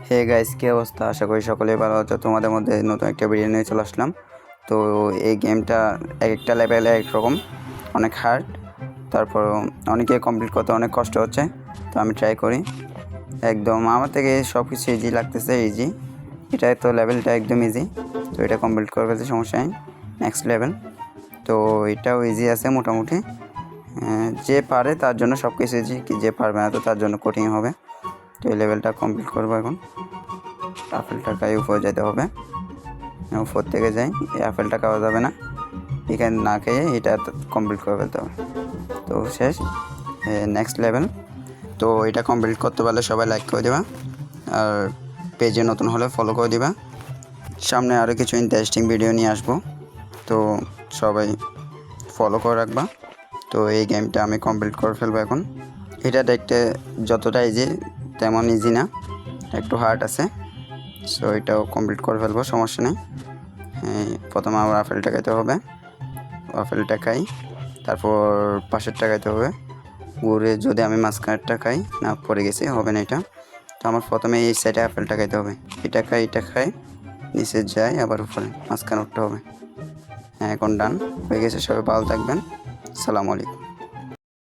Hey guys, কি অবস্থা? আশা করি সকলেই ভালো আছো। তোমাদের মধ্যে নতুন একটা ভিডিও নিয়ে চলে আসলাম। তো এই গেমটা এক একটা লেভেলে এক রকম, অনেক হার্ড। তারপর অনেকে কমপ্লিট করতে অনেক কষ্ট হচ্ছে। তো আমি ট্রাই করি। একদম আমার থেকে সব কিছু ইজি লাগতেছে, ইজি। এটা তো লেভেলটা একদম ইজি। তো এটা কমপ্লিট করে ফেলতে সমস্যা নেই। নেক্সট লেভেল তো এটাও ইজি আছে মোটামুটি। যে পারে তার জন্য সব কিছু ইজি, যে পারবে না তো তার জন্য কঠিন হবে। তো এই লেভেলটা কমপ্লিট করবো এখন। আপেলটা খাই উপরে যেতে হবে, উপর থেকে যাই। এই আপেলটা খাওয়া যাবে না, এখানে না খেয়ে এটা কমপ্লিট করে ফেলতে হবে। তো শেষ, নেক্সট লেভেল। তো এটা কমপ্লিট করতে পারলে সবাই লাইক করে দেবা, আর পেজে নতুন হলে ফলো করে দিবা। সামনে আরও কিছু ইন্টারেস্টিং ভিডিও নিয়ে আসবো, তো সবাই ফলো করে রাখবা। তো এই গেমটা আমি কমপ্লিট করে ফেলবো এখন। এটা দেখতে যতটা ইজি তেমন ইজি না, একটু হার্ড আছে। সো এটাও কমপ্লিট করে ফেলবো, সমস্যা নেই। প্রথমে আমার আপেলটা খাইতে হবে, আপেলটা খাই, তারপর পাশেরটা খাইতে হবে। ঘুরে যদি আমি মাঝখানেরটা খাই, না পড়ে গেছি, হবে না এটা। তো আমার প্রথমে এই সাইডে আপেলটা খাইতে হবে। এটা খাই, নিচে যাই, আবার উপরে মাঝখানে উঠতে হবে। এখন ডান হয়ে গেছে। সবাই ভালো থাকবেন। আসসালামু আলাইকুম।